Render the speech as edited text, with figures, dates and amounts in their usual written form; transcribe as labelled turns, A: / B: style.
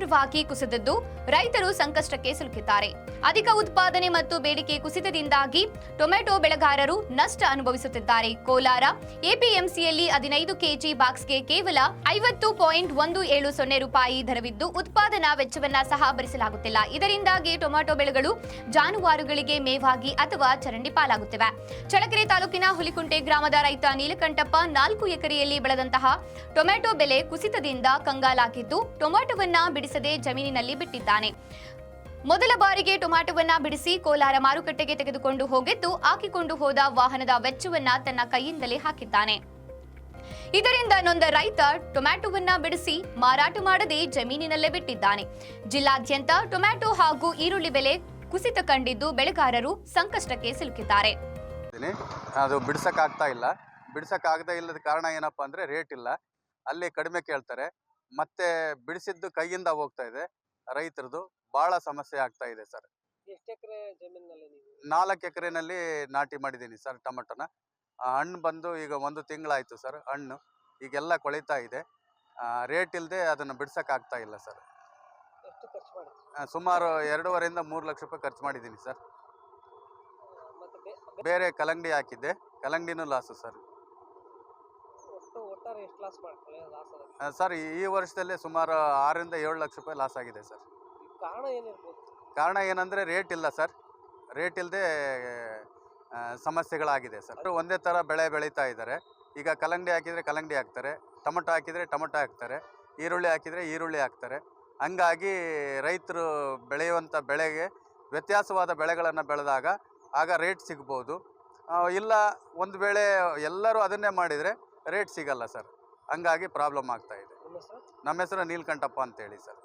A: ತೀವ್ರವಾಗಿ ಕುಸಿದಿದ್ದು ರೈತರು ಸಂಕಷ್ಟಕ್ಕೆ ಸಿಲುಕಿದ್ದಾರೆ. ಅಧಿಕ ಉತ್ಪಾದನೆ ಮತ್ತು ಬೇಡಿಕೆ ಕುಸಿತದಿಂದಾಗಿ ಟೊಮೆಟೊ ಬೆಳೆಗಾರರು ನಷ್ಟ ಅನುಭವಿಸುತ್ತಿದ್ದಾರೆ. ಕೋಲಾರ ಎಪಿಎಂಸಿಯಲ್ಲಿ 15 ಕೆಜಿ ಬಾಕ್ಸ್ಗೆ ಕೇವಲ 50.170 ರೂಪಾಯಿ ದರವಿದ್ದು ಉತ್ಪಾದನಾ ವೆಚ್ಚವನ್ನ ಸಹ ಭರಿಸಲಾಗುತ್ತಿಲ್ಲ. ಇದರಿಂದಾಗಿ ಟೊಮೆಟೊ ಬೆಳೆಗಳು ಜಾನುವಾರುಗಳಿಗೆ ಮೇವಾಗಿ ಅಥವಾ ಚರಂಡಿ ಪಾಲಾಗುತ್ತಿವೆ. ಚಳ್ಳಕೆರೆ ತಾಲೂಕಿನ ಹುಲಿಕುಂಟೆ ಗ್ರಾಮದ ರೈತ ನೀಲಕಂಠಪ್ಪ 4 ಎಕರೆಯಲ್ಲಿ ಬೆಳೆದಂತಹ ಟೊಮೆಟೊ ಬೆಲೆ ಕುಸಿತದಿಂದ ಕಂಗಾಲಾಗಿದ್ದು ಟೊಮೆಟೊವನ್ನ ಬಿಡಿಸದೆ ಜಮೀನಿನಲ್ಲಿ ಬಿಟ್ಟಿದ್ದಾನೆ. ಮೊದಲ ಬಾರಿಗೆ ಟೊಮೆಟೊವನ್ನ ಬಿಡಿಸಿ ಕೋಲಾರ ಮಾರುಕಟ್ಟೆಗೆ ತೆಗೆದುಕೊಂಡು ಹೋಗಿದ್ದು ಹಾಕಿಕೊಂಡು ಹೋದ ವಾಹನದ ವೆಚ್ಚವನ್ನ ತನ್ನ ಕೈಯಿಂದಲೇ ಹಾಕಿದ್ದಾನೆ. ಇದರಿಂದ ನೊಂದ ರೈತ ಟೊಮೆಟೊವನ್ನ ಬಿಡಿಸಿ ಮಾರಾಟ ಮಾಡದೆ ಜಮೀನಿನಲ್ಲೇ ಬಿಟ್ಟಿದ್ದಾನೆ. ಜಿಲ್ಲಾದ್ಯಂತ ಟೊಮೆಟೊ ಹಾಗೂ ಈರುಳ್ಳಿ ಬೆಲೆ ಕುಸಿತ ಕಂಡಿದ್ದು ಬೆಳೆಗಾರರು ಸಂಕಷ್ಟಕ್ಕೆ ಸಿಲುಕಿದ್ದಾರೆ.
B: ಅದು ಬಿಡಿಸಕ್ಕಾಗ್ತಾ ಇಲ್ಲದ ಕಾರಣ ಏನಪ್ಪಾ ಅಂದ್ರೆ ರೇಟ್ ಇಲ್ಲ, ಅಲ್ಲಿ ಕಡಿಮೆ ಕೇಳ್ತಾರೆ, ಮತ್ತೆ ಬಿಡಿಸಿದ್ದು ಕೈಯಿಂದ ಹೋಗ್ತಾ ಇದೆ. ರೈತರದು ಬಹಳ ಸಮಸ್ಯೆ ಆಗ್ತಾ ಇದೆ ಸರ್. 4 ಎಕರೆನಲ್ಲಿ ನಾಟಿ ಮಾಡಿದ್ದೀನಿ ಸರ್ ಟೊಮೆಟೊನ. ಹಣ್ಣು ಬಂದು ಈಗ 1 ತಿಂಗಳಾಯ್ತು ಸರ್. ಹಣ್ಣು ಈಗೆಲ್ಲ ಕೊಳಿತಾ ಇದೆ. ರೇಟ್ ಇಲ್ಲದೆ ಅದನ್ನು ಬಿಡ್ಸಕ್ಕಾಗ್ತಾ ಇಲ್ಲ ಸರ್. ಸುಮಾರು 2.5 3 ಲಕ್ಷ ರೂಪಾಯಿ ಖರ್ಚು ಮಾಡಿದ್ದೀನಿ ಸರ್. ಬೇರೆ ಕಲ್ಲಂಗಡಿ ಹಾಕಿದ್ದೆ, ಕಲ್ಲಂಗಡಿನೂ ಲಾಸು ಸರ್. ಸರ್ ಈ ವರ್ಷದಲ್ಲೇ ಸುಮಾರು 6 ರಿಂದ 7 ಲಕ್ಷ ರೂಪಾಯಿ ಲಾಸ್ ಆಗಿದೆ ಸರ್. ಕಾರಣ ಏನಂದ್ರೆ ರೇಟ್ ಇಲ್ಲ ಸರ್. ರೇಟ್ ಇಲ್ಲದೆ ಸಮಸ್ಯೆಗಳಾಗಿದೆ ಸರ್. ಒಂದೇ ಥರ ಬೆಳೆ ಬೆಳೀತಾ ಇದ್ದಾರೆ. ಈಗ ಕಲ್ಲಂಗಡಿ ಹಾಕಿದರೆ ಕಲ್ಲಂಗಡಿ ಹಾಕ್ತಾರೆ, ಟೊಮೆಟೊ ಹಾಕಿದರೆ ಟೊಮೆಟೊ ಹಾಕ್ತಾರೆ, ಈರುಳ್ಳಿ ಹಾಕಿದರೆ ಈರುಳ್ಳಿ ಹಾಕ್ತಾರೆ. ಹಂಗಾಗಿ ರೈತರು ಬೆಳೆಯುವಂಥ ಬೆಳೆಗೆ ವ್ಯತ್ಯಾಸವಾದ ಬೆಳೆಗಳನ್ನು ಬೆಳೆದಾಗ ಆಗ ರೇಟ್ ಸಿಗ್ಬೋದು. ಇಲ್ಲ ಒಂದು ವೇಳೆ ಎಲ್ಲರೂ ಅದನ್ನೇ ಮಾಡಿದರೆ ರೇಟ್ ಸಿಗಲ್ಲ ಸರ್. ಹಂಗಾಗಿ ಪ್ರಾಬ್ಲಮ್ ಆಗ್ತಾ ಇದೆ. ನಮ್ಮ ಹೆಸರು ನೀಲಕಂಠಪ್ಪ ಅಂತೇಳಿ ಸರ್.